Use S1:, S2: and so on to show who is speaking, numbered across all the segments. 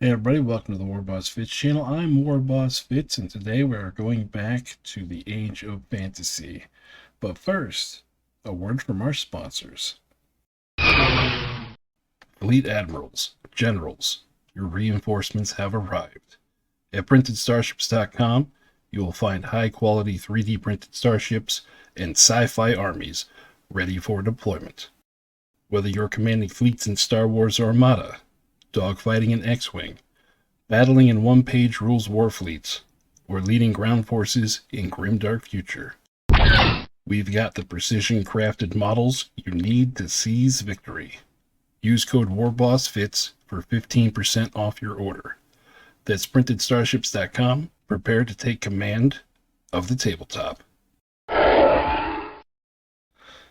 S1: Hey everybody, welcome to the warbossfitz channel. I'm warbossfitz, and today we are going back to the age of fantasy. But first, a word from our sponsors. Fleet Admirals, Generals, your reinforcements have arrived. At PrintedStarships.com, you will find high-quality 3D printed starships and sci-fi armies ready for deployment. Whether you're commanding fleets in Star Wars or Armada, dogfighting in X-Wing, battling in one-page rules war fleets, or leading ground forces in grimdark future, we've got the precision-crafted models you need to seize victory. Use code warbossfitz for 15% off your order. That's PrintedStarships.com. Prepare to take command of the tabletop.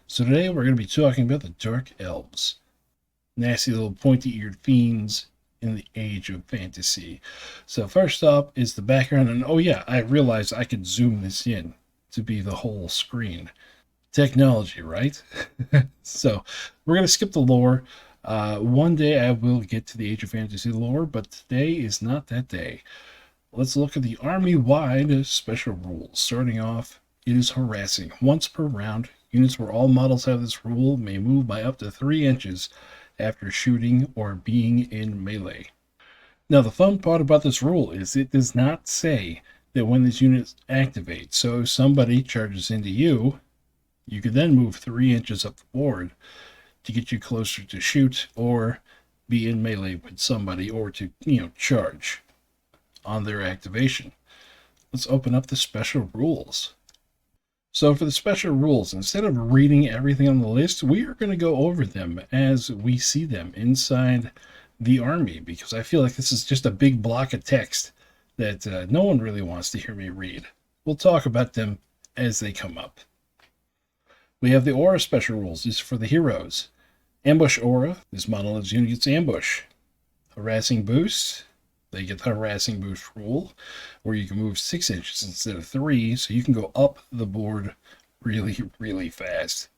S1: So today we're going to be talking about the Dark Elves. Nasty little pointy-eared fiends in the age of fantasy. So first up is the background, and oh yeah, I realized I could zoom this in to be the whole screen. Technology, right? So we're going to skip the lore. One day I will get to the age of fantasy lore, but today is not that day. Let's look at the army-wide special rules. Starting off, it is harassing. Once per round, units where all models have this rule may move by up to 3 inches after shooting or being in melee. Now the fun part about this rule is it does not say that when this unit activates. So if somebody charges into you, you could then move 3 inches up the board to get you closer to shoot or be in melee with somebody, or to, charge on their activation. Let's open up the special rules. So for the special rules, instead of reading everything on the list, we are going to go over them as we see them inside the army, because I feel like this is just a big block of text that no one really wants to hear me read. We'll talk about them as they come up. We have the aura special rules. These are for the heroes. Ambush aura. This model as unit gets ambush. Harassing boost. They get the harassing boost rule, where you can move 6 inches instead of 3, so you can go up the board really, really fast.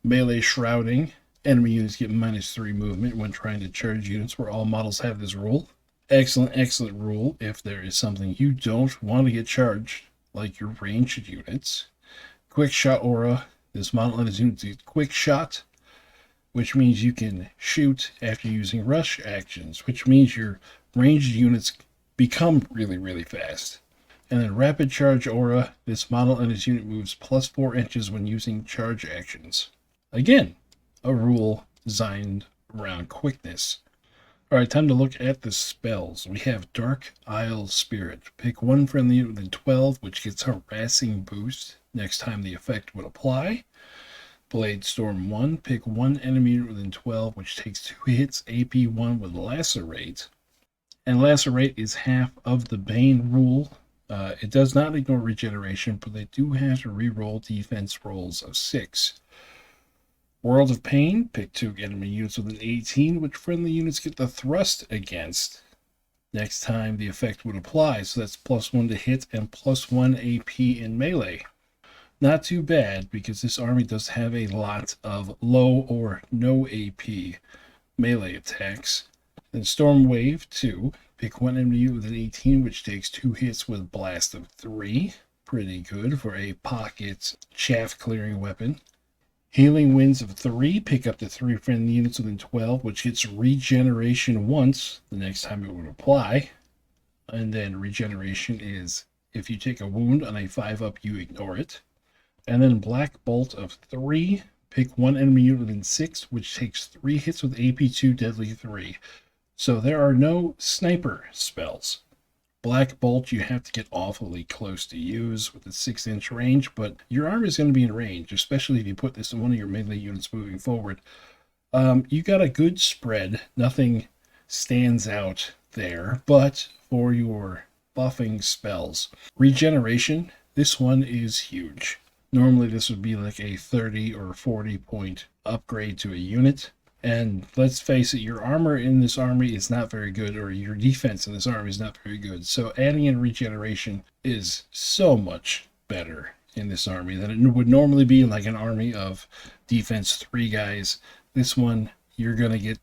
S1: Melee shrouding. Enemy units get -3 movement when trying to charge units where all models have this rule. Excellent, excellent rule if there is something you don't want to get charged, like your ranged units. Quick shot aura. This model and its units get quick shot, which means you can shoot after using rush actions, which means your ranged units become really, really fast. And then rapid charge aura. This model and its unit moves +4 inches when using charge actions. Again, a rule designed around quickness. Alright, time to look at the spells. We have Dark Isle Spirit. Pick one friendly unit within 12, which gets harassing boost next time the effect would apply. Blade Storm 1. Pick one enemy unit within 12, which takes 2 hits, AP 1 with Lacerate. And Lacerate is half of the Bane rule. It does not ignore regeneration, but they do have to reroll defense rolls of 6. World of Pain. Pick 2 enemy units within 18, which friendly units get the thrust against next time the effect would apply. So that's +1 to hit and +1 AP in melee. Not too bad, because this army does have a lot of low or no AP melee attacks. Then Storm Wave 2. Pick one enemy unit within 18, which takes 2 hits with Blast of 3. Pretty good for a pocket chaff clearing weapon. Healing Winds of 3. Pick up to 3 friendly units within 12, which gets regeneration once the next time it would apply. And then regeneration is if you take a wound on a 5-up, you ignore it. And then Black Bolt of 3. Pick one enemy unit within 6, which takes 3 hits with AP 2, Deadly 3. So there are no sniper spells. Black Bolt you have to get awfully close to use with a 6-inch range, but your army is going to be in range, especially if you put this in one of your melee units moving forward. You got a good spread. Nothing stands out there, but for your buffing spells. Regeneration, this one is huge. Normally this would be like a 30 or 40 point upgrade to a unit. And let's face it, your armor in this army is not very good, or your defense in this army is not very good. So adding in regeneration is so much better in this army than it would normally be in like an army of defense 3 guys. This one, you're going to get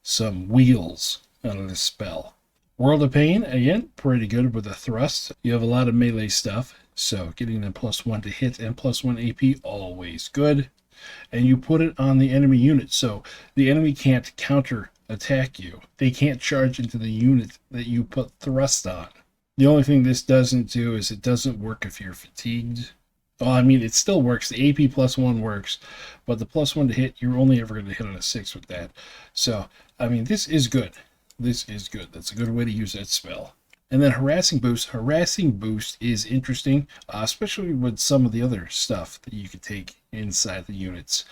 S1: some wheels out of this spell. World of Pain, again, pretty good with the thrust. You have a lot of melee stuff, so getting them +1 to hit and +1 AP, always good. And you put it on the enemy unit, so the enemy can't counter attack you. They can't charge into the unit that you put thrust on. The only thing this doesn't do is it doesn't work if you're fatigued. Well, I mean, it still works. The AP +1 works, but the +1 to hit, you're only ever going to hit on a 6 with that. So, I mean, this is good. This is good. That's a good way to use that spell. And then Harassing Boost. Harassing Boost is interesting, especially with some of the other stuff that you could take inside the units.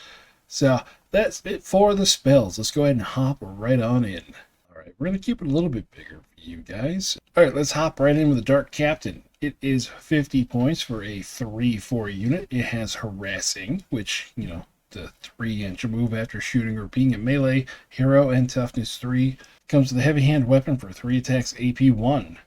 S1: So that's it for the spells. Let's go ahead and hop right on in. All right, we're going to keep it a little bit bigger for you guys. All right, let's hop right in with the Dark Captain. It is 50 points for a 3/4 unit. It has Harassing, which, you know, the 3-inch move after shooting or being in melee, hero, and toughness 3. Comes with a heavy hand weapon for 3 attacks, AP 1.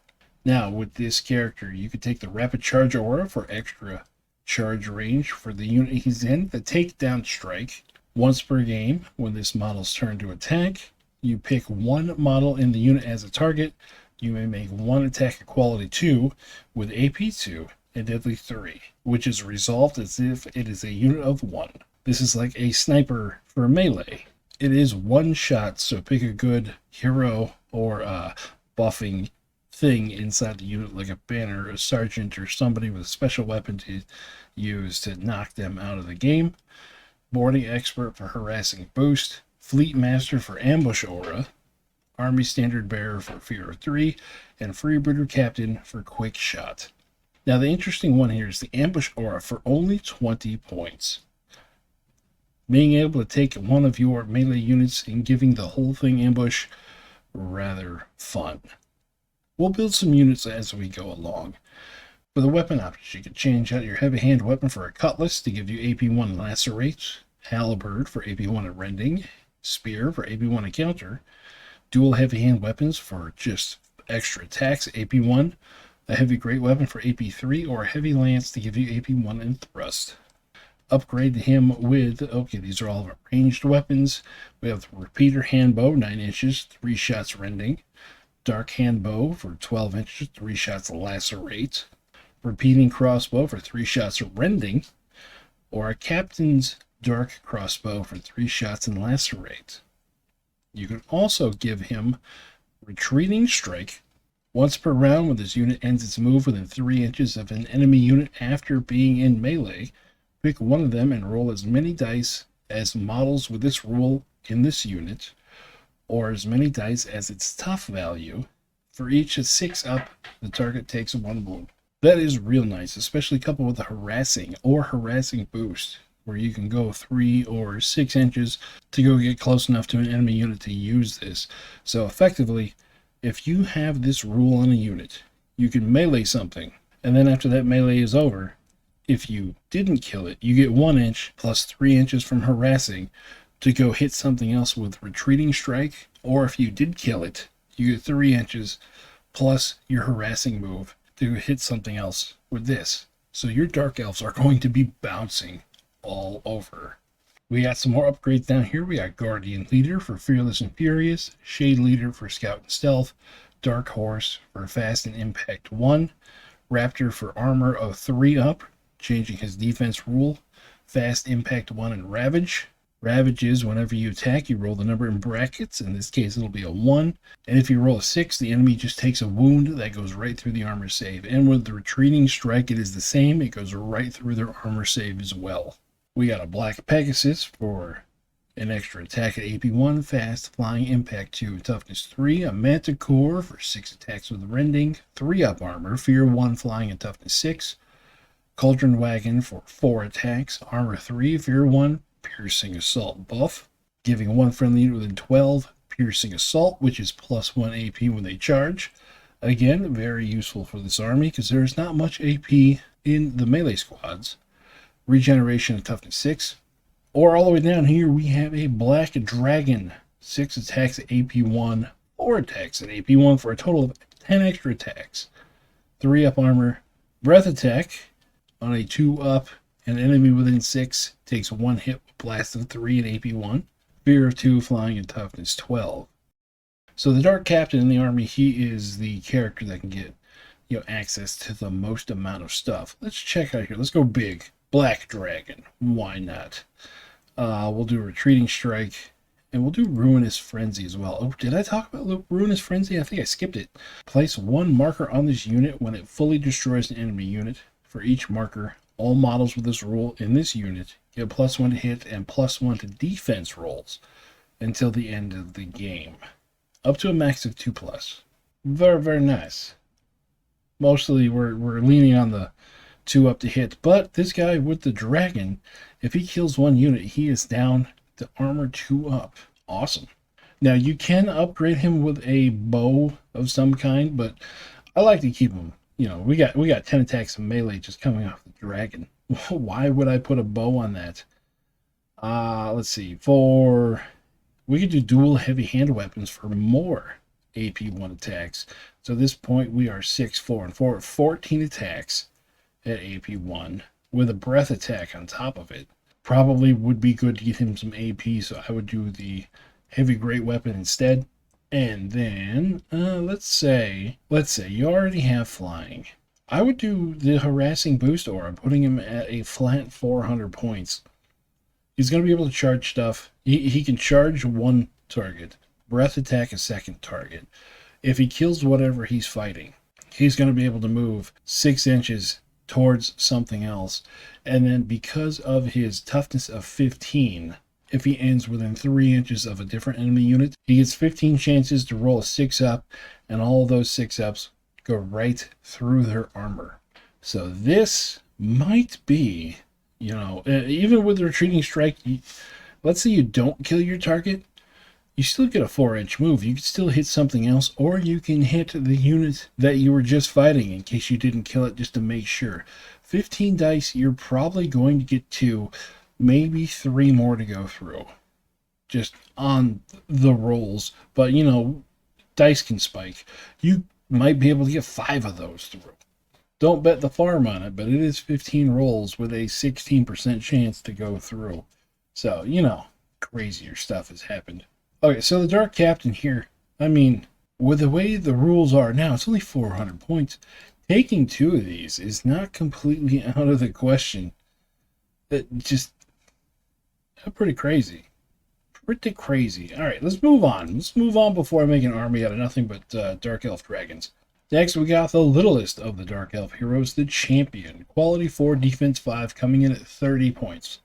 S1: Now, with this character, you could take the Rapid Charge Aura for extra charge range for the unit he's in. The Takedown Strike. Once per game, when this model's turn to attack, you pick one model in the unit as a target. You may make one attack at quality 2 with AP 2 and deadly 3, which is resolved as if it is a unit of 1. This is like a sniper for melee. It is one shot, so pick a good hero or buffing thing inside the unit, like a banner, a sergeant, or somebody with a special weapon to use to knock them out of the game. Boarding Expert for Harassing Boost. Fleet Master for Ambush Aura. Army Standard Bearer for Fear 3. And Freebooter Captain for Quick Shot. Now, the interesting one here is the Ambush Aura for only 20 points. Being able to take one of your melee units and giving the whole thing ambush, rather fun. We'll build some units as we go along. For the weapon options, you can change out your heavy hand weapon for a cutlass to give you AP1 lacerate, halberd for AP1 at rending, spear for AP1 at counter, dual heavy hand weapons for just extra attacks, AP1, a heavy great weapon for AP3, or a heavy lance to give you AP1 and thrust. Upgrade him with, okay, these are all of our ranged weapons. We have the Repeater Handbow, 9 inches, 3 shots rending. Dark Handbow for 12 inches, 3 shots lacerate. Repeating Crossbow for 3 shots rending. Or a Captain's Dark Crossbow for 3 shots and lacerate. You can also give him Retreating Strike. Once per round, when this unit ends its move within 3 inches of an enemy unit after being in melee, pick one of them and roll as many dice as models with this rule in this unit, or as many dice as its tough value. For each 6 up, the target takes 1 wound. That is real nice, especially coupled with the Harassing or Harassing Boost, where you can go 3 or 6 inches to go get close enough to an enemy unit to use this. So effectively, if you have this rule on a unit, you can melee something, and then after that melee is over, if you didn't kill it, you get 1 inch plus 3 inches from Harassing to go hit something else with Retreating Strike, or if you did kill it, you get 3 inches plus your Harassing move to hit something else with this. So your Dark Elves are going to be bouncing all over. We got some more upgrades down here. We got Guardian Leader for Fearless and Furious, Shade Leader for Scout and Stealth, Dark Horse for Fast and Impact 1, Raptor for Armor of 3 up, changing his defense rule, Fast Impact 1 and Ravage. Ravage is whenever you attack, you roll the number in brackets. In this case, it'll be a 1. And if you roll a 6, the enemy just takes a wound that goes right through the armor save. And with the Retreating Strike, it is the same. It goes right through their armor save as well. We got a Black Pegasus for an extra attack at AP1, Fast, Flying, Impact 2, and Toughness 3. A Manticore for 6 attacks with Rending, 3 up armor, Fear 1, Flying, and Toughness 6. Cauldron Wagon for 4 attacks, Armor 3, Fear 1, Piercing Assault buff, giving 1 friendly unit within 12 Piercing Assault, which is +1 AP when they charge. Again, very useful for this army because there's not much AP in the melee squads. Regeneration of Toughness 6. Or all the way down here, we have a Black Dragon, 6 attacks at AP1, 4 attacks at AP1 for a total of 10 extra attacks. 3 up armor, Breath Attack on a 2 up. An enemy within 6 takes 1 hit with Blast of 3 and AP1. Fear of 2, Flying, and Toughness 12. So the Dark Captain in the army, he is the character that can get, access to the most amount of stuff. Let's check out here. Let's go big. Black Dragon. Why not? We'll do Retreating Strike, and we'll do Ruinous Frenzy as well. Oh, did I talk about Ruinous Frenzy? I think I skipped it. Place one marker on this unit when it fully destroys an enemy unit. For each marker, all models with this rule in this unit get +1 to hit and +1 to defense rolls until the end of the game. Up to a max of 2+. Very, very nice. Mostly we're leaning on the 2 up to hit, but this guy with the dragon, if he kills one unit, he is down to armor 2 up. Awesome. Now you can upgrade him with a bow of some kind, but I like to keep him. We got 10 attacks of melee just coming off the dragon. Why would I put a bow on that? Let's see. We could do dual heavy hand weapons for more AP1 attacks. So at this point we are 6, 4, and 4, 14 attacks at AP1 with a breath attack on top of it. Probably would be good to get him some AP, so I would do the heavy great weapon instead. And then let's say you already have flying. I would do the harassing boost aura, putting him at a flat 400 points. He's going to be able to charge stuff. He can charge one target, breath attack a second target. If he kills whatever he's fighting, he's going to be able to move 6 inches towards something else. And then because of his toughness of 15, if he ends within 3 inches of a different enemy unit, he gets 15 chances to roll a 6-up, and all of those 6-ups go right through their armor. So this might be, even with the retreating strike, let's say you don't kill your target, you still get a 4-inch move. You can still hit something else, or you can hit the unit that you were just fighting in case you didn't kill it, just to make sure. 15 dice, you're probably going to get 2, maybe 3 more to go through, just on the rolls. But, dice can spike. You might be able to get 5 of those through. Don't bet the farm on it, but it is 15 rolls with a 16% chance to go through. So, crazier stuff has happened. Okay, so the Dark Captain here, with the way the rules are now, it's only 400 points. Taking 2 of these is not completely out of the question. Pretty crazy. Pretty crazy. All right, let's move on. Let's move on before I make an army out of nothing but Dark Elf dragons. Next, we got the littlest of the Dark Elf heroes, the Champion. Quality 4, defense 5, coming in at 30 points.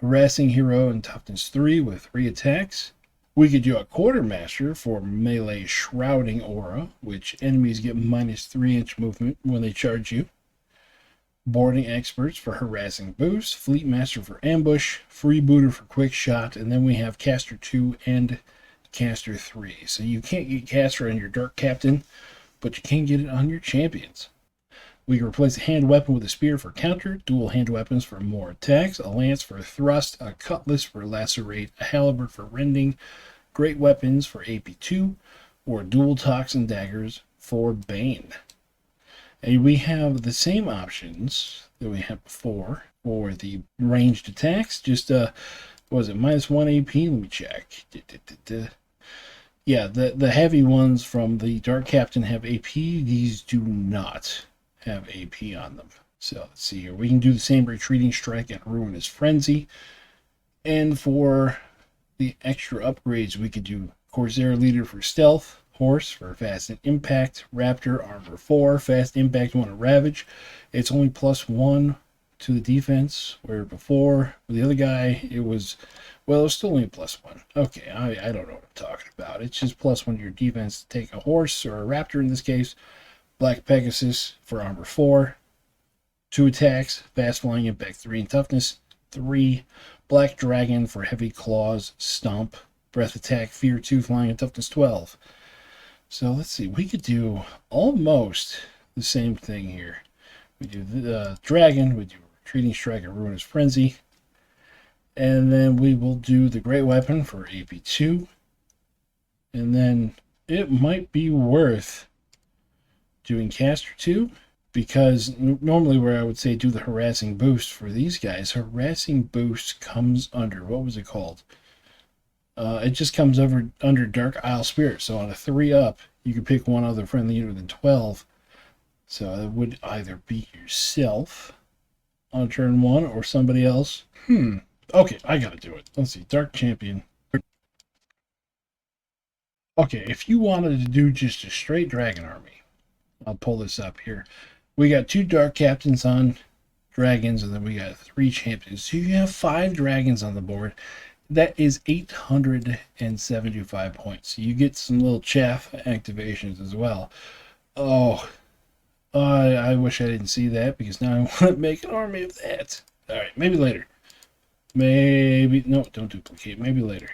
S1: Harassing hero and toughness 3 with 3 attacks. We could do a Quartermaster for melee shrouding aura, which enemies get -3-inch movement when they charge you. Boarding experts for harassing boost, Fleet Master for ambush, Freebooter for quick shot, and then we have Caster 2 and Caster 3. So you can't get Caster on your Dark Captain, but you can get it on your champions. We can replace a hand weapon with a spear for counter, dual hand weapons for more attacks, a lance for thrust, a cutlass for lacerate, a halberd for rending, great weapons for AP2, or dual toxin daggers for bane. And we have the same options that we had before for the ranged attacks. Just, was it -1 AP? Let me check. Yeah, the heavy ones from the Dark Captain have AP. These do not have AP on them. So let's see here. We can do the same retreating strike and ruinous frenzy. And for the extra upgrades, we could do Corsair leader for stealth, horse for fast and impact, raptor armor 4, fast impact 1 and ravage. It's only +1 to the defense, where before with the other guy it was still only +1. Okay, I don't know what I'm talking about. It's just +1 to your defense to take a horse or a raptor in this case. Black Pegasus for armor 4, 2 attacks, fast flying impact 3 and toughness 3. Black Dragon for heavy claws, stomp, breath attack, fear 2, flying and toughness 12. So let's see, we could do almost the same thing here. We do the dragon, we do retreating strike and ruinous frenzy, and then we will do the great weapon for AP2, and then it might be worth doing caster 2, because normally where I would say do the harassing boost for these guys, harassing boost comes under, what was it called? It just comes over under Dark Isle Spirit. So on a 3 up, you can pick one other friendly unit than 12. So it would either be yourself on turn 1 or somebody else. Okay, I gotta do it. Let's see. Dark Champion. Okay, if you wanted to do just a straight dragon army, I'll pull this up here. We got 2 dark captains on dragons, and then we got 3 champions. So you have 5 dragons on the board. That is 875 points. You get some little chaff activations as well. Oh, I wish I didn't see that, because now I want to make an army of that. All right, maybe later. Maybe, no, don't duplicate. Maybe later.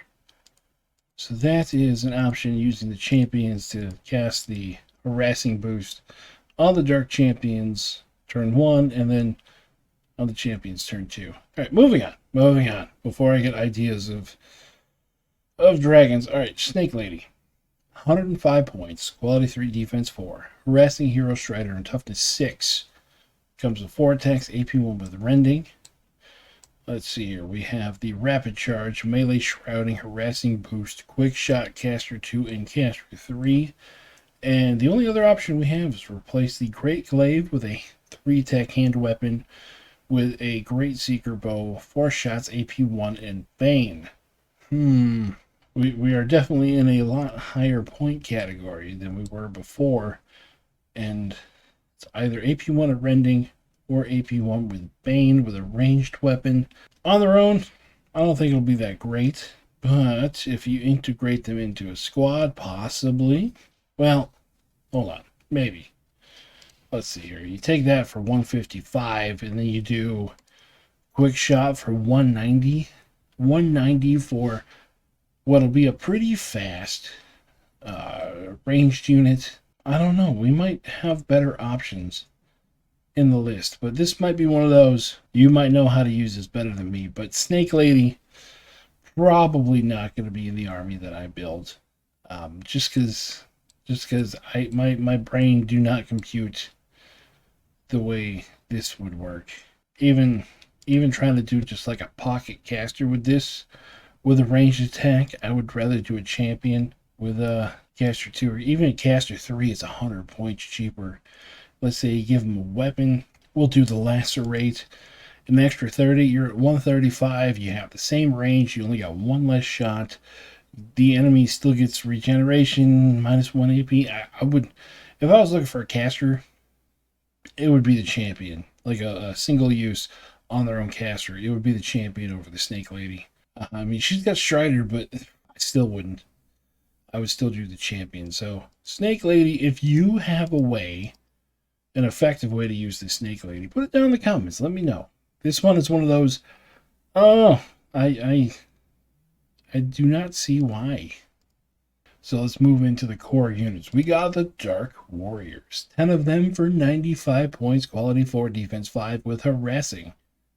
S1: So that is an option, using the champions to cast the harassing boost on the dark champions turn 1, and then on the champions turn 2. All right, moving on. Before I get ideas of dragons. All right, Snake Lady. 105 points, quality 3, defense 4, harassing hero strider, and toughness 6. Comes with 4 attacks, AP 1 with rending. Let's see here. We have the rapid charge, melee shrouding, harassing boost, quick shot, caster 2, and caster 3. And the only other option we have is replace the Great Glaive with a 3 attack hand weapon with a Great Seeker bow, 4 shots, AP 1, and Bane. We are definitely in a lot higher point category than we were before. And it's either AP 1 at rending or AP 1 with Bane with a ranged weapon. On their own, I don't think it'll be that great. But if you integrate them into a squad, possibly. Well, hold on. Maybe. Let's see here. You take that for 155, and then you do quick shot for 190. 190 for what'll be a pretty fast ranged unit. I don't know. We might have better options in the list, but this might be one of those. You might know how to use this better than me, but Snake Lady, probably not going to be in the army that I build. Just because my brain do not compute the way this would work. Even trying to do just like a pocket caster with this, with a ranged attack, I would rather do a champion with a caster 2, or even a caster 3 is 100 points cheaper. Let's say you give them a weapon, we'll do the lacerate, an extra 30, you're at 135, you have the same range, you only got 1 less shot, the enemy still gets regeneration, -1 AP. I would, if I was looking for a caster, it would be the champion, like a single use on their own caster. It would be the champion over the Snake Lady. I mean, she's got Strider, but I still wouldn't. I would still do the champion. So, Snake Lady, if you have a way, an effective way to use the Snake Lady, put it down in the comments. Let me know. This one is one of those. Oh, I do not see why. So let's move into the core units. We got the Dark Warriors. 10 of them for 95 points, quality 4, defense 5 with harassing.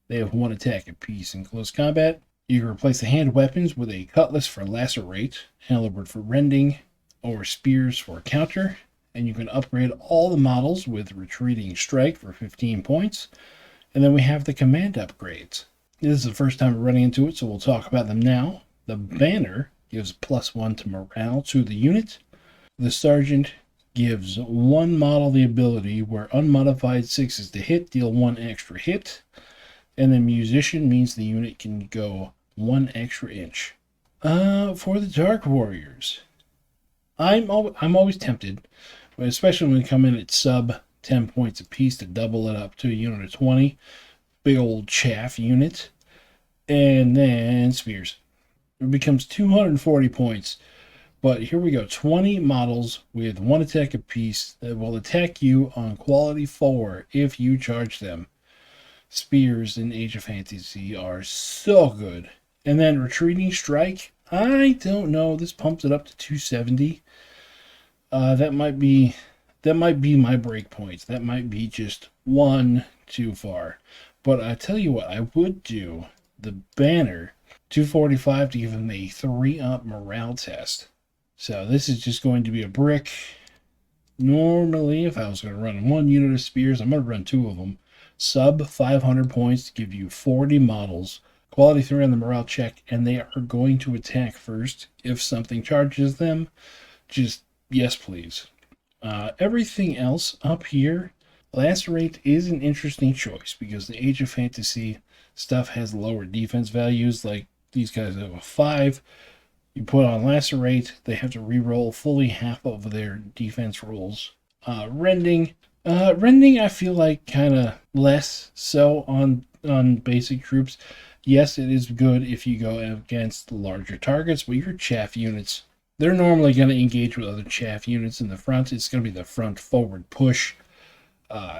S1: They have 1 attack apiece in close combat. You can replace the hand weapons with a cutlass for lacerate, halberd for rending, or spears for counter. And you can upgrade all the models with retreating strike for 15 points. And then we have the command upgrades. This is the first time we're running into it, so we'll talk about them now. The banner gives +1 to morale to the unit. The sergeant gives 1 model the ability where unmodified 6s to hit, deal 1 extra hit. And then musician means the unit can go 1 extra inch. For the Dark Warriors, I'm always tempted, especially when we come in at sub 10 points apiece, to double it up to a unit of 20. Big old chaff unit. And then spears. It becomes 240 points. But here we go. 20 models with 1 attack apiece that will attack you on quality 4 if you charge them. Spears in Age of Fantasy are so good. And then retreating strike, I don't know. This pumps it up to 270. That might be my break point. That might be just one too far. But I tell you what, I would do the banner 245 to give him a 3-up morale test. So this is just going to be a brick. Normally, if I was going to run 1 unit of spears, I'm going to run 2 of them. Sub 500 points to give you 40 models Quality 3 on the morale check, and they are going to attack first. If something charges them, just yes, please. Everything else up here, Lacerate is an interesting choice because the Age of Fantasy stuff has lower defense values. Like these guys have a 5. You put on Lacerate, they have to re-roll fully half of their defense rolls. Rending, Rending, I feel like kind of less so on basic troops. Yes, it is good if you go against larger targets, but your chaff units, they're normally going to engage with other chaff units in the front. It's going to be the front forward push.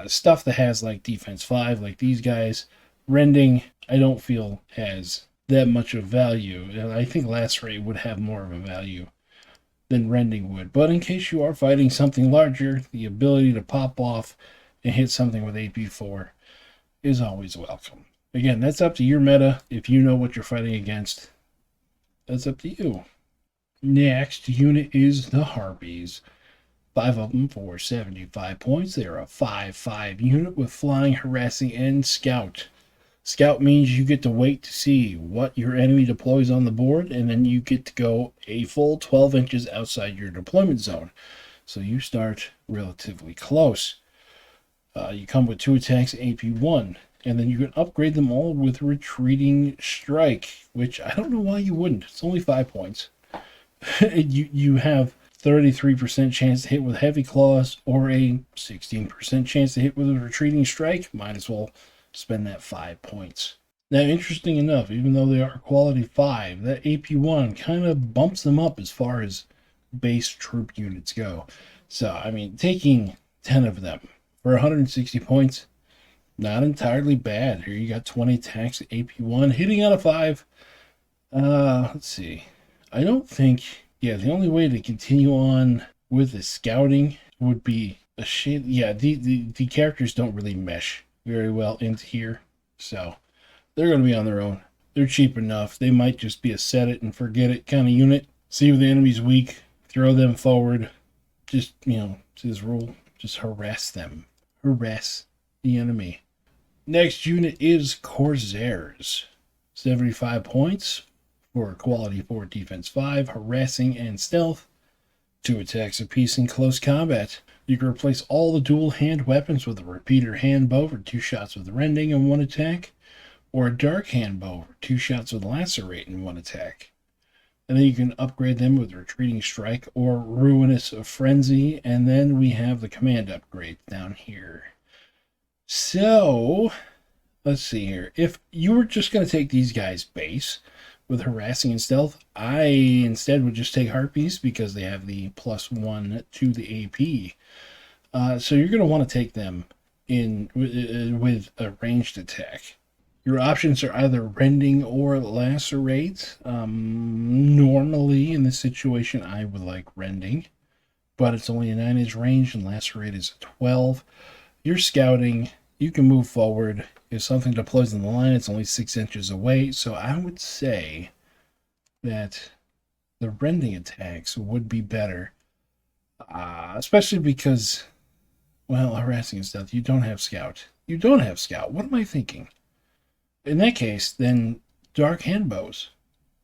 S1: Stuff that has like defense 5, like these guys. Rending, I don't feel has that much of value. And I think Lacerate would have more of a value than Rending would. But in case you are fighting something larger, the ability to pop off and hit something with AP4 is always welcome. Again, that's up to your meta. If you know what you're fighting against, that's up to you. Next unit is the Harpies. 5 of them for 75 points. They're a 5/5 unit with flying, harassing, and scout. Scout means you get to wait to see what your enemy deploys on the board, and then you get to go a full 12 inches outside your deployment zone. So you start relatively close. You come with 2 attacks, AP1, and then you can upgrade them all with retreating strike, which I don't know why you wouldn't. It's only 5 points. you have 33% chance to hit with heavy claws or a 16% chance to hit with a retreating strike. Might as well spend that 5 points. Now, interesting enough, even though they are quality 5, that AP1 kind of bumps them up as far as base troop units go. So, I mean, taking 10 of them for 160 points, not entirely bad. Here you got 20 attacks, AP1, hitting out of 5. Let's see. I don't think, the only way to continue on with the scouting would be a shade. Yeah, the characters don't really mesh very well into here, so they're going to be on their own. They're cheap enough. They might just be a set it and forget it kind of unit. See if the enemy's weak, throw them forward. Just, to this rule, just harass them. Harass the enemy. Next unit is Corsairs. 75 points for quality 4, defense 5, harassing, and stealth. 2 attacks apiece in close combat. You can replace all the dual hand weapons with a repeater hand bow for 2 shots with rending and 1 attack, or a dark hand bow for 2 shots with lacerate and 1 attack. And then you can upgrade them with retreating strike or ruinous frenzy, and then we have the command upgrade down here. So, let's see here. If you were just going to take these guys base with harassing and stealth, I instead would just take Harpies because they have the +1 to the AP. So you're going to want to take them in with a ranged attack. Your options are either rending or lacerate. Normally in this situation I would like rending, but it's only a 9-inch range and lacerate is a 12. You're scouting, you can move forward. If something deploys in the line, it's only 6 inches away. So I would say that the rending attacks would be better. Especially because, harassing and stuff, you don't have scout. You don't have scout. What am I thinking? In that case, then dark hand bows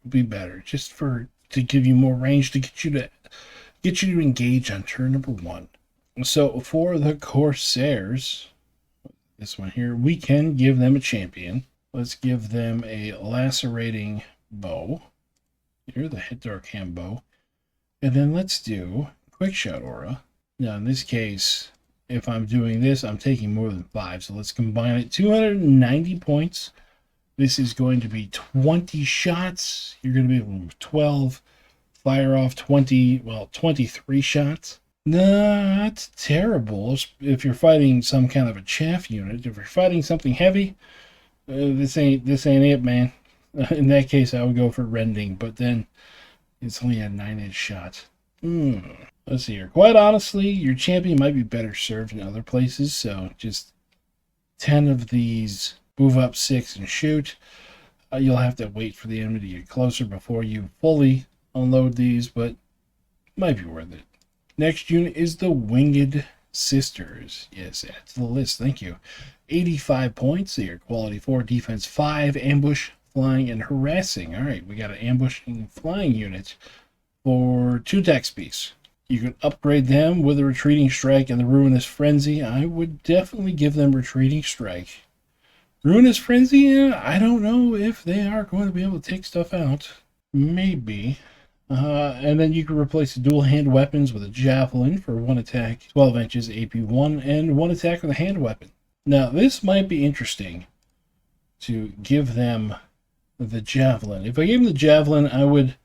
S1: would be better. Just to give you more range to get you to engage on turn number 1. So for the Corsairs, this one here, we can give them a champion. Let's give them a lacerating bow. Here, the dark hand bow. And then let's do quick shot aura. Now in this case, if I'm doing this, I'm taking more than 5. So let's combine it. 290 points. This is going to be 20 shots. You're going to be able to 12. Fire off 23 shots. Not terrible if you're fighting some kind of a chaff unit. If you're fighting something heavy, this ain't it, man. In that case, I would go for rending, but then it's only a 9-inch shot. Let's see here. Quite honestly, your champion might be better served in other places, so just 10 of these, move up 6 and shoot. You'll have to wait for the enemy to get closer before you fully unload these, but might be worth it. Next unit is the Winged Sisters. Yes, add to the list. Thank you. 85 points. They are quality 4, defense 5, ambush flying, and harassing. All right, we got an ambushing flying unit for 2 dex piece. You can upgrade them with a retreating strike and the ruinous frenzy. I would definitely give them retreating strike. Ruinous frenzy, I don't know if they are going to be able to take stuff out. Maybe. And then you can replace the dual hand weapons with a javelin for 1 attack, 12 inches, AP 1, and 1 attack with a hand weapon. Now, this might be interesting to give them the javelin. If I gave them the javelin, I would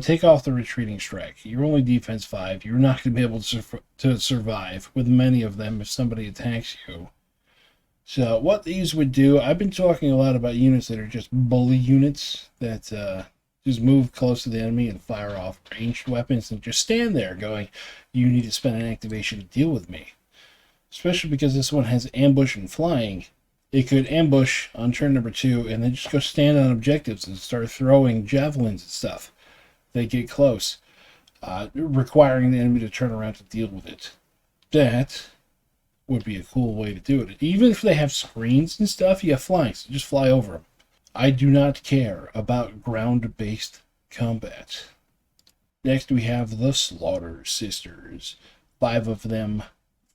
S1: take off the retreating strike. You're only defense 5. You're not going to be able to survive with many of them if somebody attacks you. So what these would do, I've been talking a lot about units that are just bully units that just move close to the enemy and fire off ranged weapons and just stand there going, you need to spend an activation to deal with me. Especially because this one has ambush and flying. It could ambush on turn number 2 and then just go stand on objectives and start throwing javelins and stuff. They get close, requiring the enemy to turn around to deal with it. That would be a cool way to do it. Even if they have screens and stuff, you have flying, so just fly over them. I do not care about ground-based combat. Next, we have the Slaughter Sisters. 5 of them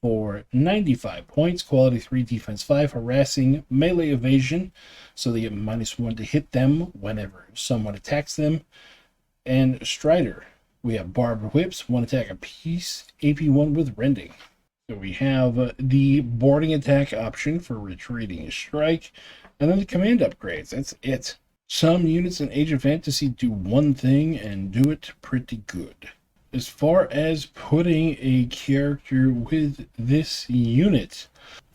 S1: for 95 points, quality 3, defense 5, harassing, melee evasion, so they get -1 to hit them whenever someone attacks them. And Strider, we have barbed whips, 1 attack apiece, AP 1 with rending. So we have the boarding attack option for retreating strike, and then the command upgrades. That's it. Some units in Age of Fantasy do one thing and do it pretty good. As far as putting a character with this unit,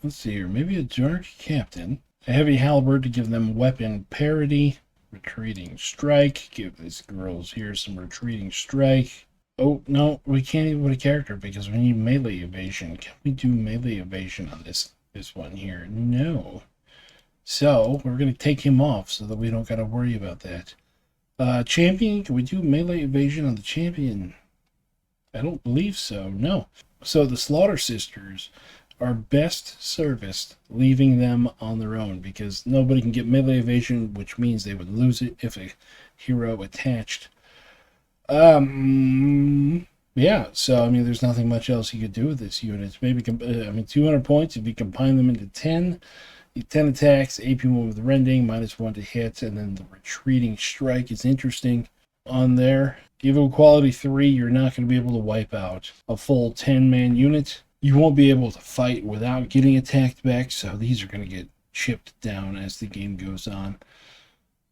S1: let's see here, maybe a Dark Captain, a Heavy Halberd to give them weapon parity, retreating strike, give these girls here some retreating strike. Oh, no, we can't even put a character because we need melee evasion. Can we do melee evasion on this one here? No. So, we're going to take him off so that we don't got to worry about that. Champion, can we do melee evasion on the champion? I don't believe so, no. So, the Slaughter Sisters are best serviced leaving them on their own because nobody can get melee evasion, which means they would lose it if a hero attached. Yeah, so, I mean, there's nothing much else you could do with this unit. Maybe, 200 points if you combine them into 10. 10 attacks, AP 1 with rending, -1 to hit, and then the retreating strike is interesting on there. Even with quality 3, you're not going to be able to wipe out a full 10-man unit. You won't be able to fight without getting attacked back, so these are going to get chipped down as the game goes on.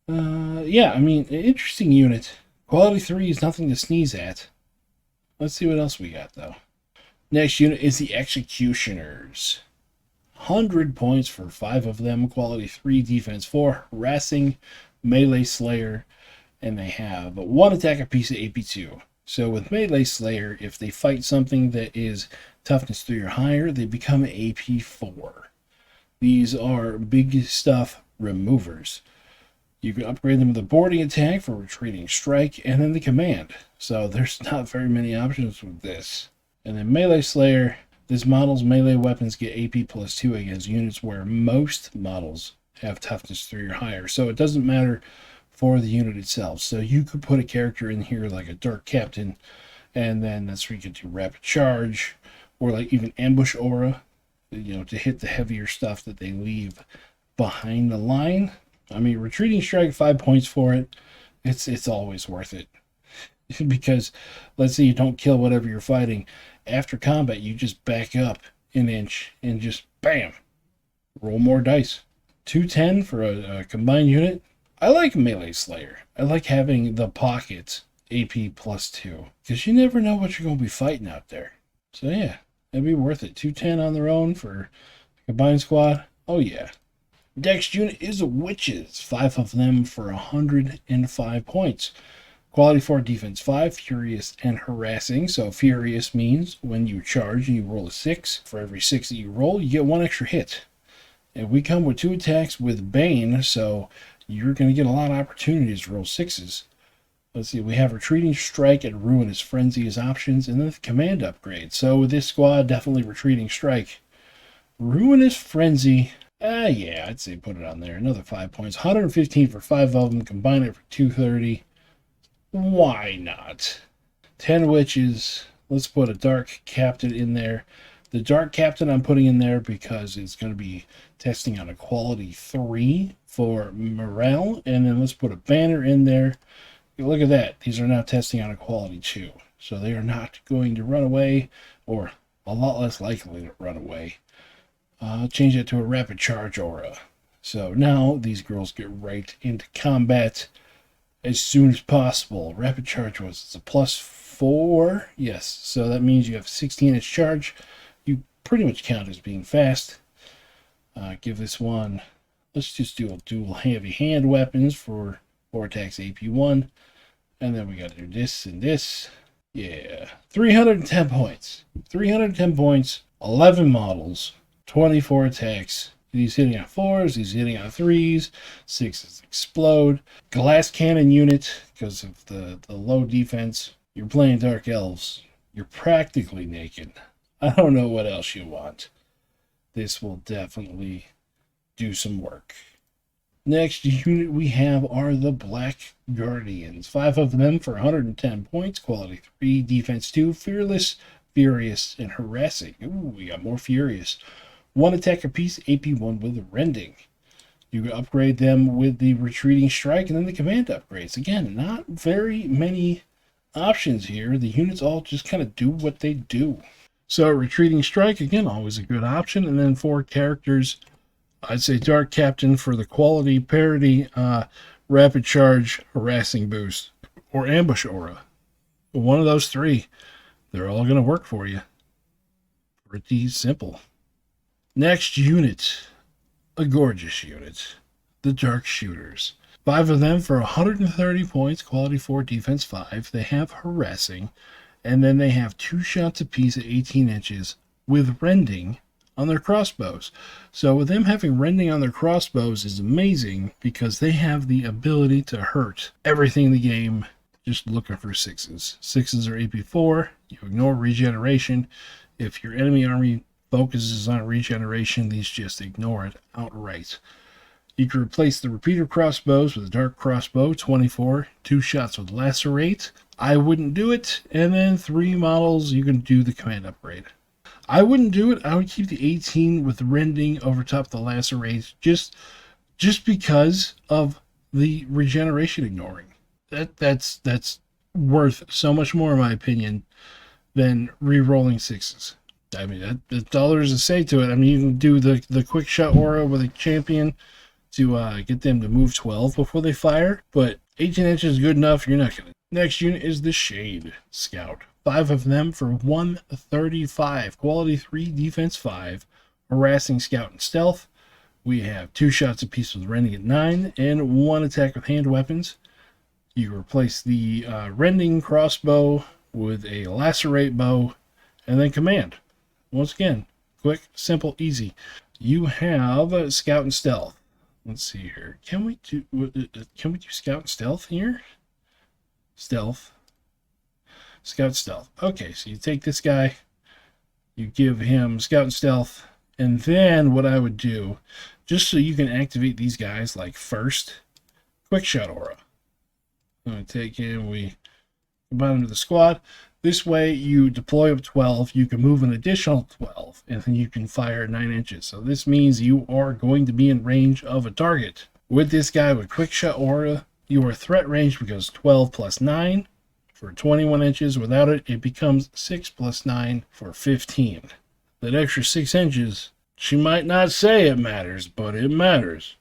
S1: Yeah, I mean, an interesting unit. Quality 3 is nothing to sneeze at. Let's see what else we got, though. Next unit is the Executioners. 100 points for 5 of them. Quality 3, defense 4, harassing, melee slayer, and they have 1 attack apiece at AP 2. So with melee slayer, if they fight something that is toughness 3 or higher, they become AP 4. These are big stuff removers. You can upgrade them with a boarding attack for retreating strike, and then the command. So there's not very many options with this. And then melee slayer, this model's melee weapons get AP +2 against units where most models have toughness 3 or higher. So it doesn't matter for the unit itself. So you could put a character in here like a Dark Captain, and then that's where you can do rapid charge, or like even ambush aura, you know, to hit the heavier stuff that they leave behind the line. I mean, retreating strike, 5 points for it. It's always worth it. Because let's say you don't kill whatever you're fighting. After combat, you just back up an inch and just bam, roll more dice. 210 for a combined unit. I like Melee Slayer. I like having the pocket AP +2 because you never know what you're going to be fighting out there. So yeah, that'd be worth it. 210 on their own for a combined squad. Oh yeah. Next unit is Witches. 5 of them for 105 points. Quality 4, defense 5, furious and harassing. So furious means when you charge and you roll a 6, for every 6 that you roll, you get 1 extra hit. And we come with 2 attacks with Bane, so you're going to get a lot of opportunities to roll 6s. Let's see, we have retreating strike and ruinous frenzy as options, and then the command upgrade. So with this squad, definitely retreating strike. Ruinous frenzy, Yeah, I'd say put it on there. Another 5 points. 115 for 5 of them. Combine it for 230. Why not? 10 witches. Let's put a dark captain in there. The dark captain I'm putting in there because it's going to be testing on a quality 3 for morale. And then let's put a banner in there. Look at that. These are now testing on a quality 2. So they are not going to run away, or a lot less likely to run away. Change it to a rapid charge aura. So now these girls get right into combat as soon as possible. Rapid charge was it's a +4. Yes, so that means you have 16-inch charge. You pretty much count as being fast. Give this one, let's just do a dual heavy hand weapons for Vortex AP1. And then we got to do this and this. Yeah, 310 points. 310 points, 11 models. 24 attacks. He's hitting on 4s, he's hitting on 3s, 6s explode. Glass cannon unit, because of the low defense. You're playing Dark Elves. You're practically naked. I don't know what else you want. This will definitely do some work. Next unit we have are the Black Guardians. 5 of them for 110 points, quality 3, defense 2, fearless, furious, and harassing. Ooh, we got more furious. 1 attack apiece, AP1 with rending. You can upgrade them with the retreating strike and then the command upgrades. Again, not very many options here. The units all just kind of do what they do. So retreating strike, again, always a good option. And then 4 characters. I'd say Dark Captain for the quality parity, rapid charge, harassing boost, or ambush aura. One of those 3. They're all going to work for you. Pretty simple. Next unit, a gorgeous unit, the Dark Shooters. 5 of them for 130 points, quality 4, defense 5. They have harassing, and then they have 2 shots apiece at 18 inches with rending on their crossbows. So with them having rending on their crossbows is amazing because they have the ability to hurt everything in the game. Just looking for 6s. 6s are AP4. You ignore regeneration. If your enemy army focuses on regeneration, these just ignore it outright. You can replace the repeater crossbows with a dark crossbow, 24, 2 shots with lacerate. I wouldn't do it. And then 3 models, you can do the command upgrade. I wouldn't do it. I would keep the 18 with rending over top the lacerate just because of the regeneration ignoring. That's worth so much more, in my opinion, than re-rolling 6s. I mean, that's all there is to say to it. I mean, you can do the quick shot aura with a champion to get them to move 12 before they fire, but 18 inches is good enough. You're not going to. Next unit is the Shade Scout. 5 of them for 135, quality 3, defense 5, harassing, scout, and stealth. We have 2 shots apiece with rending at 9 and 1 attack with hand weapons. You replace the rending crossbow with a lacerate bow, and then command. Once again, quick, simple, easy. You have scout and stealth. Let's see here. Can we do scout and stealth here? Stealth. Scout stealth. Okay, so you take this guy, you give him scout and stealth, and then what I would do, just so you can activate these guys like first, quick shot aura. I'm going to take him, we combine him to the squad. This way you deploy up 12, you can move an additional 12, and then you can fire 9 inches. So this means you are going to be in range of a target. With this guy with quick shot aura, you are threat range because 12 plus 9 for 21 inches. Without it, it becomes 6 plus 9 for 15. That extra 6 inches, she might not say it matters, but it matters.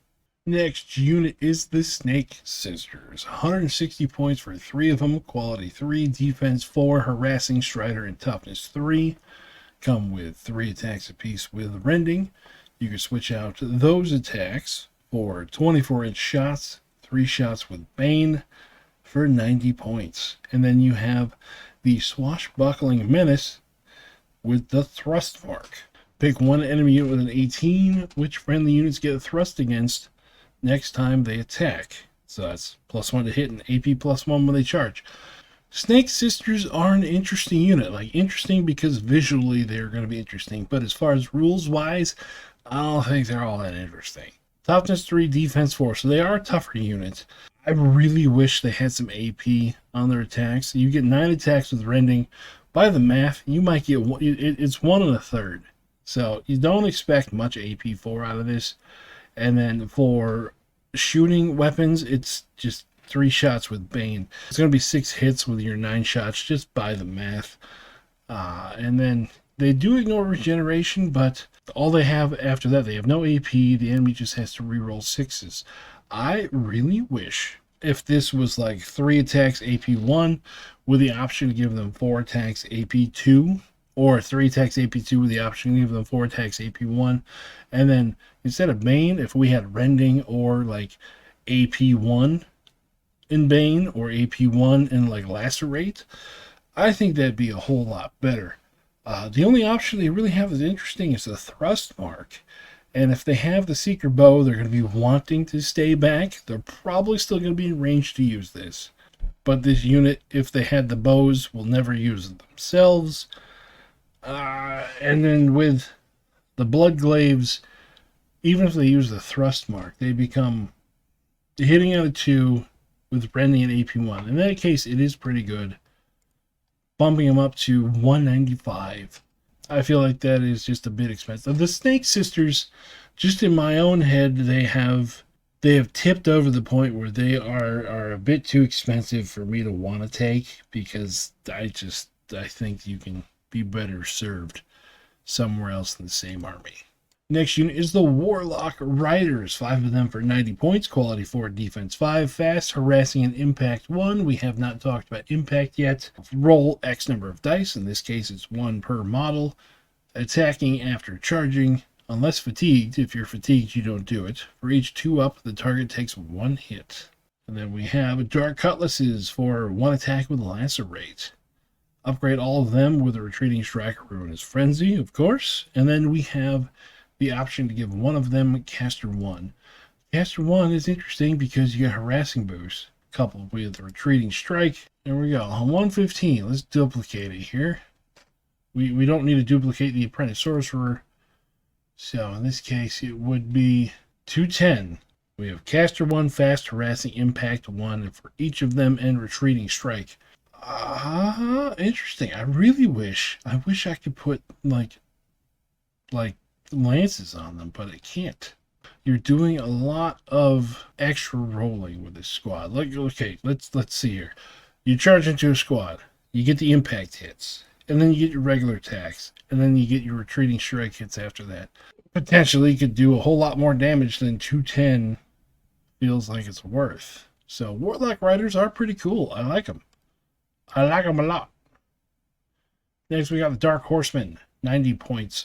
S1: Next unit is the Snake Scissors. 160 points for 3 of them. Quality 3, defense 4, harassing, strider, and toughness 3. Come with 3 attacks apiece with rending. You can switch out those attacks for 24-inch shots, 3 shots with Bane for 90 points. And then you have the Swashbuckling Menace with the Thrust Mark. Pick 1 enemy unit with an 18, which friendly units get thrust against next time they attack. So that's +1 to hit and AP +1 when they charge. Snake Sisters are an interesting unit. Like, interesting because visually they're going to be interesting. But as far as rules-wise, I don't think they're all that interesting. Toughness 3, defense 4. So they are a tougher unit. I really wish they had some AP on their attacks. You get 9 attacks with rending. By the math, you might get one, it's 1 1/3. So you don't expect much AP4 out of this. And then for shooting weapons, it's just 3 shots with Bane. It's going to be 6 hits with your 9 shots just by the math. And then they do ignore regeneration, but all they have after that, they have no AP. The enemy just has to reroll 6s. I really wish if this was like 3 attacks AP1 with the option to give them 4 attacks AP2, or 3 attacks AP2 with the option to give them 4 attacks AP1. And then instead of Bane, if we had Rending or like AP1 in Bane or AP1 in like Lacerate, I think that'd be a whole lot better. The only option they really have that's interesting is the Thrust Mark. And if they have the Seeker Bow, they're going to be wanting to stay back. They're probably still going to be in range to use this. But this unit, if they had the bows, will never use it themselves. And then with the Bloodglaives, even if they use the Thrust Mark, they become hitting out of 2 with Rending and AP1. In that case, it is pretty good. Bumping them up to 195. I feel like that is just a bit expensive. The Snake Sisters, just in my own head, they have tipped over the point where they are a bit too expensive for me to want to take, because I think you can be better served somewhere else in the same army. Next unit is the Warlock Riders. 5 of them for 90 points. Quality 4, defense 5. Fast, harassing, and impact 1. We have not talked about impact yet. Roll X number of dice. In this case, it's 1 per model. Attacking after charging. Unless fatigued. If you're fatigued, you don't do it. For each 2 up, the target takes 1 hit. And then we have Dark Cutlasses for 1 attack with Lacerate. Upgrade all of them with a Retreating Strike or Ruinous Frenzy, of course. And then we have the option to give one of them Caster 1. Caster 1 is interesting because you get Harassing Boost coupled with the Retreating Strike. There we go. On 115, let's duplicate it here. We don't need to duplicate the Apprentice Sorcerer. So in this case, it would be 210. We have Caster 1, Fast, Harassing, Impact 1, and for each of them, and Retreating Strike. Interesting. I wish I could put like lances on them, but it can't. You're doing a lot of extra rolling with this squad. Like, okay, let's see here. You charge into a squad, you get the impact hits, and then you get your regular attacks, and then you get your retreating strike hits after that. Potentially could do a whole lot more damage than 210 feels like it's worth. So Warlock Riders are pretty cool. I like them. I like them a lot. Next we got the Dark Horseman, 90 points.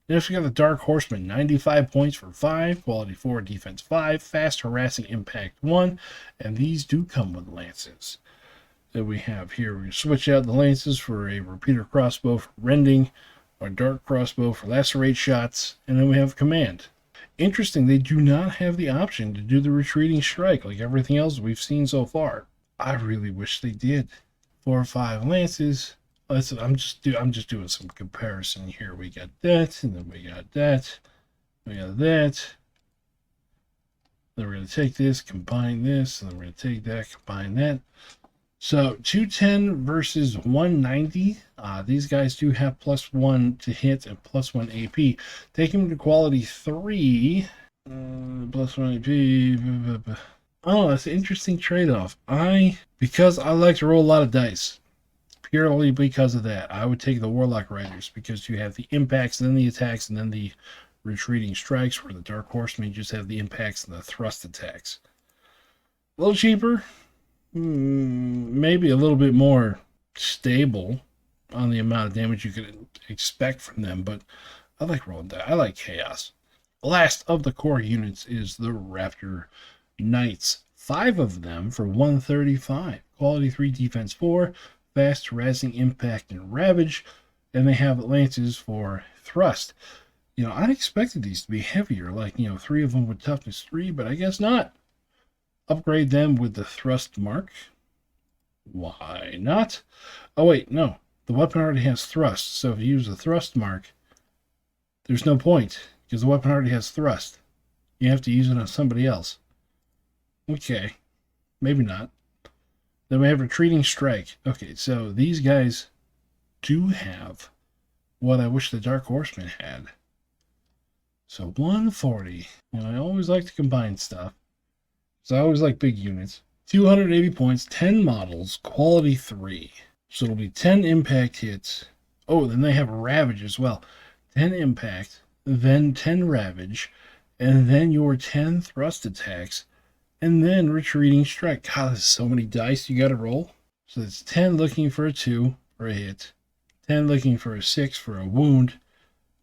S1: Next we got the Dark Horseman, 95 points for 5, quality 4, defense 5, fast, harassing, impact 1, and these do come with lances. That we have here, we switch out the lances for a repeater crossbow for rending, or dark crossbow for lacerate shots, and then we have command. Interesting, they do not have the option to do the retreating strike like everything else we've seen so far. I really wish they did. 4 or 5 lances. I'm just doing some comparison here. We got that, and then we got that. We got that. Then we're going to take this, combine this, and then we're going to take that, combine that. So 210 versus 190. These guys do have +1 to hit and +1 AP. Take them to quality 3. +1 AP. Oh, that's an interesting trade-off. Because I like to roll a lot of dice. Purely because of that, I would take the Warlock Riders because you have the impacts, and then the attacks, and then the retreating strikes, where the Dark Horsemen just have the impacts and the thrust attacks. A little cheaper, maybe a little bit more stable on the amount of damage you could expect from them, but I like rolling dice. I like chaos. Last of the core units is the Raptor Knights. 5 of them for 135. Quality 3, defense 4. Fast, harassing, impact, and ravage, and they have lances for thrust. I expected these to be heavier, like 3 of them with toughness 3, but I guess not. Upgrade them with the thrust mark, Why not? Oh, wait, no. The weapon already has thrust, so if you use a thrust mark, there's no point, because the weapon already has thrust. You have to use it on somebody else. Okay, maybe not. Then we have retreating strike. Okay, so these guys do have what I wish the Dark Horseman had. So 140. You know, I always like to combine stuff. So I always like big units. 280 points, 10 models, quality 3. So it'll be 10 impact hits. Oh, then they have Ravage as well. 10 impact, then 10 Ravage, and then your 10 thrust attacks, and then retreating strike. God, there's so many dice you gotta roll. So it's 10 looking for a 2 for a hit, 10 looking for a 6 for a wound,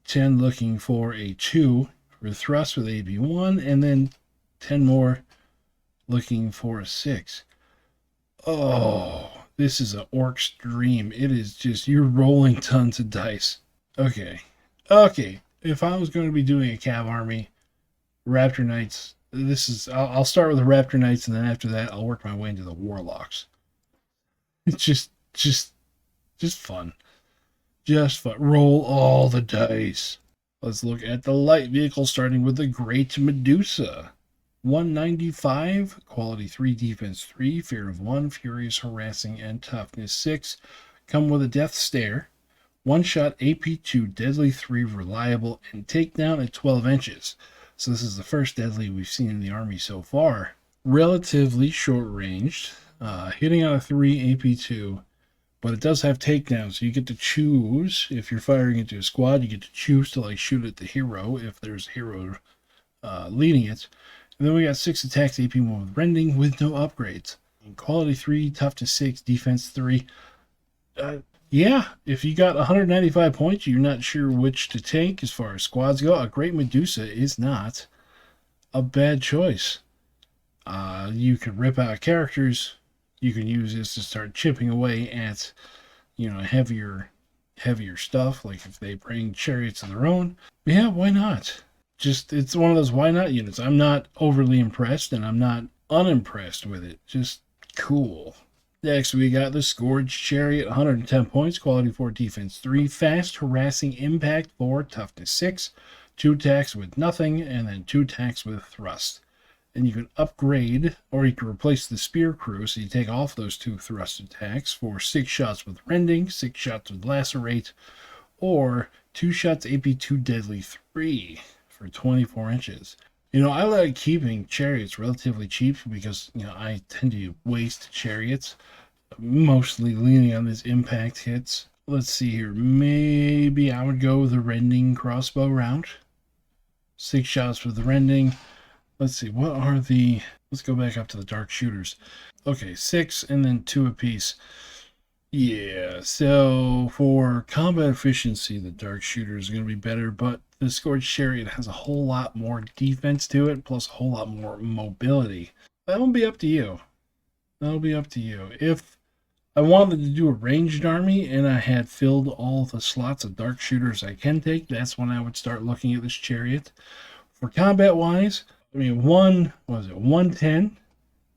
S1: 10 looking for a 2 for thrust with AB1, and then 10 more looking for a 6. Oh, this is an orc's dream. It is just, you're rolling tons of dice. Okay. If I was going to be doing a cav army, Raptor Knights, I'll start with the Raptor Knights, and then after that, I'll work my way into the Warlocks. It's just fun. Just fun. Roll all the dice. Let's look at the light vehicle, starting with the Great Medusa. 195, quality 3, defense 3, fear of 1, furious, harassing, and toughness 6. Come with a death stare. One shot, AP 2, deadly 3, reliable, and takedown at 12 inches. So this is the first deadly we've seen in the army so far. Relatively short ranged, hitting on a 3, AP 2, but it does have takedown, so you get to choose. If you're firing into a squad, you get to choose to like shoot at the hero if there's a hero leading it. And then we got 6 attacks, AP 1 with rending with no upgrades. And quality 3, toughness 6, defense 3. Yeah, if you got 195 points, you're not sure which to take as far as squads go, a Great Medusa is not a bad choice. You could rip out characters. You can use this to start chipping away at, heavier stuff, like if they bring chariots of their own. Yeah, why not? Just, it's one of those why not units. I'm not overly impressed, and I'm not unimpressed with it. Just cool. Next, we got the Scourge Chariot, 110 points, quality 4, defense 3, fast, harassing, impact 4, toughness 6, 2 attacks with nothing, and then 2 attacks with thrust. And you can upgrade, or you can replace the Spear Crew, so you take off those 2 thrust attacks for 6 shots with rending, 6 shots with lacerate, or 2 shots AP2 deadly 3 for 24 inches. I like keeping chariots relatively cheap because, I tend to waste chariots, mostly leaning on these impact hits. Let's see here. Maybe I would go the rending crossbow route. 6 shots with the rending. Let's see. Let's go back up to the dark shooters. Okay, 6 and then 2 apiece. Yeah, so for combat efficiency, the dark shooter is going to be better, but the Scourge Chariot has a whole lot more defense to it, plus a whole lot more mobility. That'll be up to you. If I wanted to do a ranged army and I had filled all the slots of dark shooters I can take, that's when I would start looking at this chariot. For combat-wise, 110?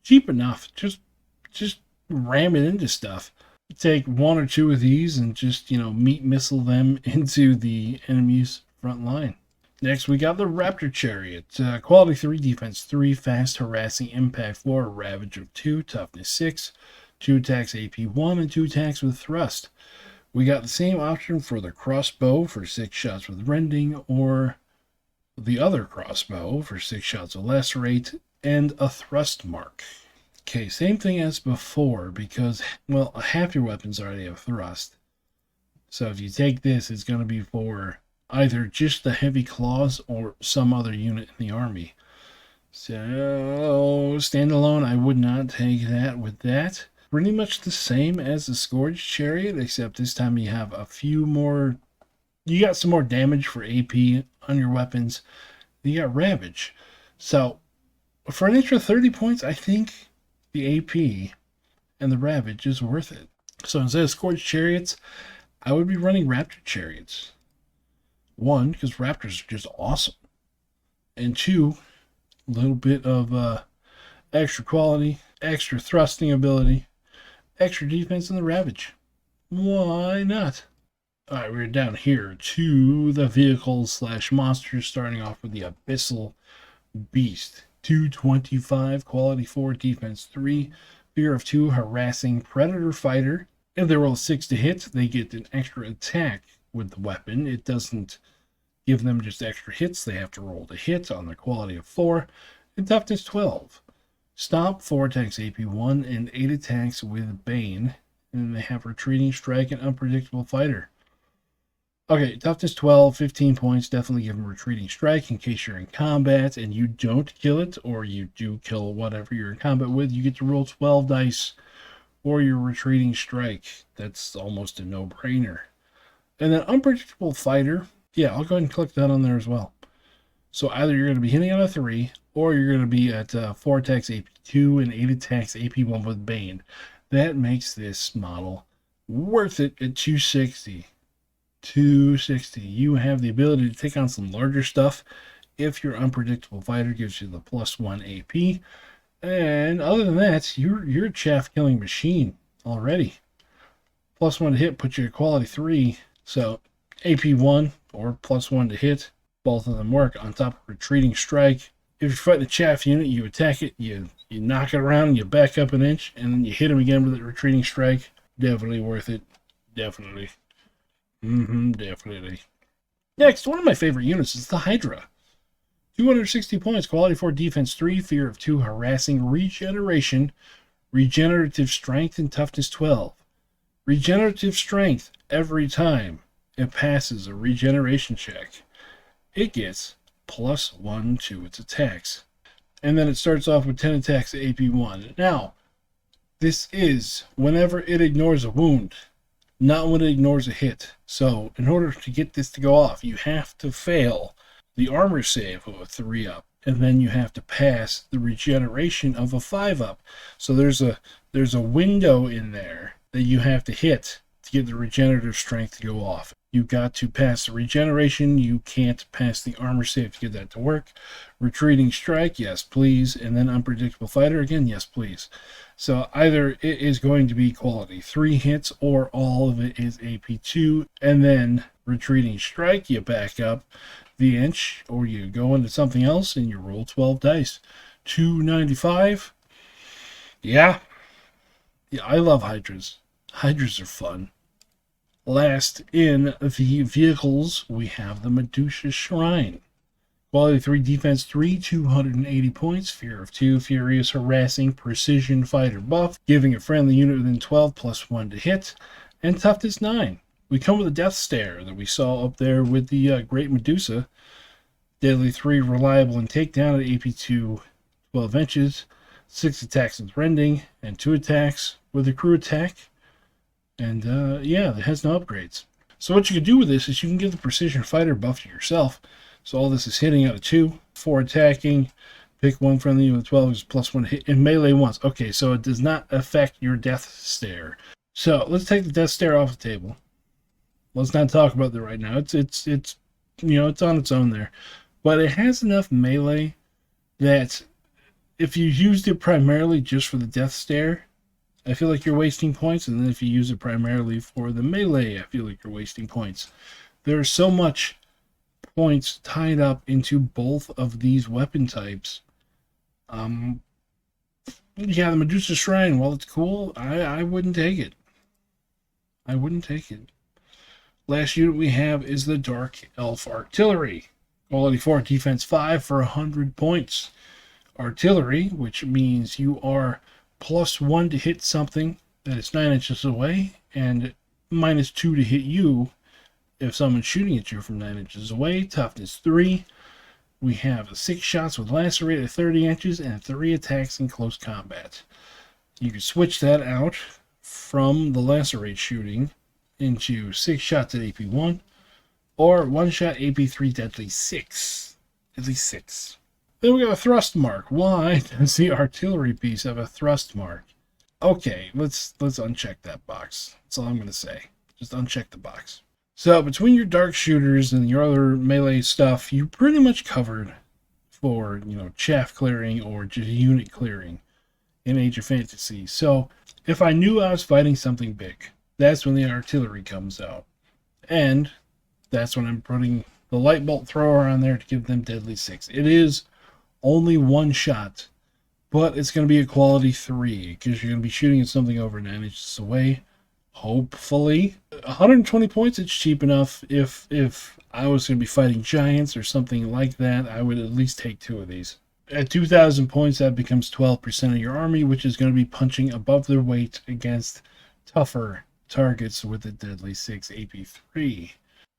S1: Cheap enough. Just ram it into stuff. Take 1 or 2 of these and just, meat missile them into the enemy's front line. Next, we got the Raptor Chariot. Quality 3, defense 3, fast, harassing, impact 4, ravage of 2, toughness 6, 2 attacks AP 1, and 2 attacks with thrust. We got the same option for the crossbow for 6 shots with rending, or the other crossbow for 6 shots with lacerate, and a thrust mark. Okay, same thing as before, because, half your weapons already have thrust. So if you take this, it's going to be for either just the heavy claws or some other unit in the army. So, standalone, I would not take that with that. Pretty much the same as the Scourge Chariot, except this time you have a few more. You got some more damage for AP on your weapons. You got Ravage. So, for an extra 30 points, I think the AP and the Ravage is worth it. So instead of Scourge Chariots, I would be running Raptor Chariots. 1, because Raptors are just awesome. And 2, a little bit of extra quality, extra thrusting ability, extra defense in the Ravage. Why not? Alright, we're down here to the vehicles slash monsters, starting off with the Abyssal Beast. 225, quality 4, defense 3, fear of 2, harassing predator fighter. If they roll 6 to hit, they get an extra attack with the weapon. It doesn't give them just extra hits, they have to roll to hit on their quality of 4, and toughness 12. Stomp, 4 attacks AP 1, and 8 attacks with Bane. And they have retreating strike and unpredictable fighter. Okay, toughness 12, 15 points. Definitely give them retreating strike in case you're in combat and you don't kill it, or you do kill whatever you're in combat with. You get to roll 12 dice for your retreating strike. That's almost a no-brainer. And then unpredictable fighter, yeah, I'll go ahead and click that on there as well. So either you're going to be hitting on a 3, or you're going to be at 4 attacks AP 2 and 8 attacks AP 1 with Bane. That makes this model worth it at 260. 260. You have the ability to take on some larger stuff if your unpredictable fighter gives you the +1 AP. And other than that, you're a chaff killing machine already. +1 to hit puts you at quality 3. So AP 1 or +1 to hit, both of them work on top of retreating strike. If you fight the chaff unit, you attack it, you knock it around, you back up an inch, and then you hit him again with a retreating strike. Definitely worth it. Definitely. Definitely. Next, one of my favorite units is the Hydra. 260 points, quality 4, defense 3, fear of 2, harassing regeneration, regenerative strength, and toughness 12. Regenerative strength every time it passes a regeneration check. It gets +1 to its attacks. And then it starts off with 10 attacks at AP 1. Now, this is whenever it ignores a wound, not when it ignores a hit. So in order to get this to go off, you have to fail the armor save of a 3-up, and then you have to pass the regeneration of a 5-up. So there's a window in there that you have to hit to get the regenerative strength to go off. You've got to pass the regeneration. You can't pass the armor save to get that to work. Retreating strike, yes please. And then unpredictable fighter, again, yes please. So either it is going to be quality 3 hits, or all of it is AP 2. And then retreating strike, you back up the inch, or you go into something else and you roll 12 dice. 295. Yeah, I love Hydras. Hydras are fun. Last in the vehicles, we have the Medusa Shrine. Quality 3, defense 3, 280 points, fear of 2, furious, harassing, precision fighter buff, giving a friendly unit within 12 +1 to hit, and toughness 9. We come with a death stare that we saw up there with the Great Medusa. Deadly 3, reliable and takedown at AP 2, 12 inches, 6 attacks with rending, and 2 attacks with a crew attack. And yeah, it has no upgrades. So what you can do with this is you can give the precision fighter buff to yourself. So all this is hitting out of 2, 4 attacking, pick one friendly with 12 is +1 hit, and melee once. Okay, so it does not affect your death stare. So let's take the death stare off the table. Let's not talk about that right now. It's you know, it's on its own there. But it has enough melee that if you used it primarily just for the death stare, I feel like you're wasting points. And then if you use it primarily for the melee, I feel like you're wasting points. There's so much points tied up into both of these weapon types. Yeah, the Medusa Shrine, while it's cool, I wouldn't take it. I wouldn't take it. Last unit we have is the Dark Elf Artillery. Quality 4, defense 5 for 100 points. Artillery, which means you are +1 to hit something that is 9 inches away, and -2 to hit you if someone's shooting at you from 9 inches away. Toughness 3. We have 6 shots with lacerate at 30 inches and 3 attacks in close combat. You can switch that out from the lacerate shooting into 6 shots at AP 1, or 1 shot AP 3 deadly 6. At least 6. Then we got a thrust mark. Why does the artillery piece have a thrust mark? Okay, let's uncheck that box. That's all I'm going to say. Just uncheck the box. So between your dark shooters and your other melee stuff, you pretty much covered for, you know, chaff clearing or just unit clearing in Age of Fantasy. So if I knew I was fighting something big, that's when the artillery comes out. And that's when I'm putting the light bolt thrower on there to give them deadly 6. It is only one shot, but it's going to be a quality 3 because you're going to be shooting at something over 9 inches away. Hopefully, 120 points. It's cheap enough. If I was going to be fighting giants or something like that, I would at least take 2 of these. At 2,000 points, that becomes 12% of your army, which is going to be punching above their weight against tougher targets with a deadly 6 AP3.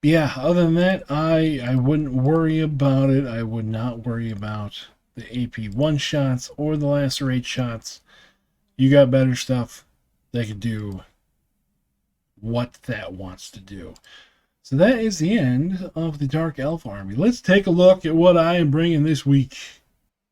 S1: Yeah, other than that, I wouldn't worry about it. I would not worry about the AP1 shots or the lacerate shots. You got better stuff that could do what that wants to do. So that is the end of the Dark Elf army. Let's take a look at what I am bringing this week.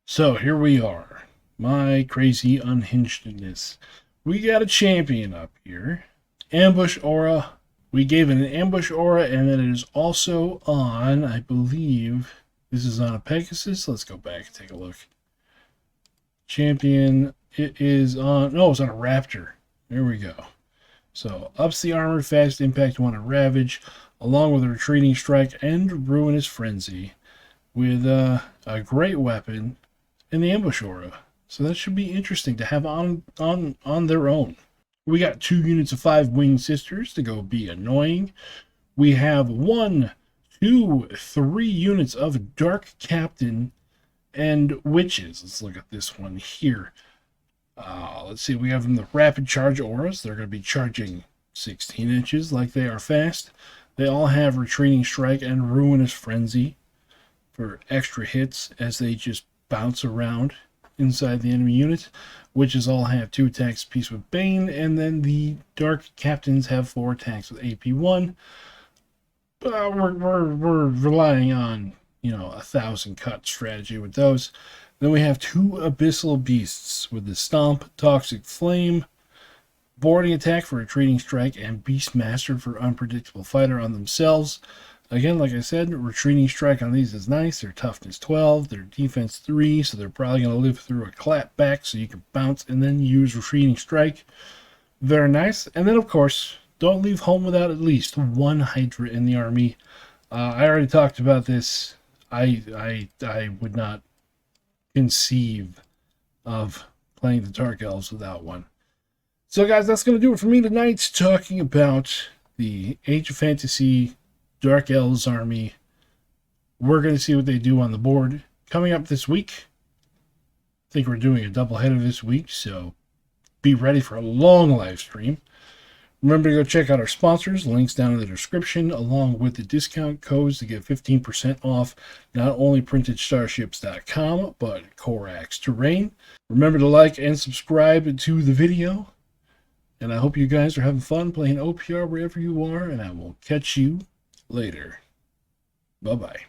S1: So here we are. My crazy unhingedness. We got a champion up here. Ambush aura. We gave it an ambush aura, and then it is also on, I believe, this is on a Pegasus. Let's go back and take a look. Champion, it is on, no, it's on a Raptor. There we go. So, ups the armor, fast impact 1 on Ravage, along with a retreating strike and ruinous frenzy, with a great weapon and the ambush aura. So that should be interesting to have on their own. We got 2 units of 5 winged sisters to go be annoying. We have 1, 2, 3 units of dark captain and witches. Let's look at this one here. Let's see, we have them the rapid charge auras. They're going to be charging 16 inches like they are fast. They all have retreating strike and ruinous frenzy for extra hits as they just bounce around inside the enemy unit. Witches all have 2 attacks apiece with Bane, and then the dark captains have 4 attacks with AP1. We're relying on, you know, 1,000 cut strategy with those. Then we have 2 abyssal beasts with the Stomp, Toxic Flame, boarding attack for retreating strike, and Beastmaster for unpredictable fighter on themselves. Again, like I said, retreating strike on these is nice. Their toughness 12, their defense 3, so they're probably going to live through a clap back, so you can bounce and then use retreating strike. Very nice. And then, of course, don't leave home without at least 1 Hydra in the army. I already talked about this. I would not conceive of playing the Dark Elves without one. So, guys, that's going to do it for me tonight, talking about the Age of Fantasy Dark Elves army. We're going to see what they do on the board coming up this week. I think we're doing a doubleheader this week, so be ready for a long live stream. Remember to go check out our sponsors, links down in the description, along with the discount codes to get 15% off not only PrintedStarships.com, but Corax Terrain. Remember to like and subscribe to the video, and I hope you guys are having fun playing OPR wherever you are, and I will catch you later. Bye-bye.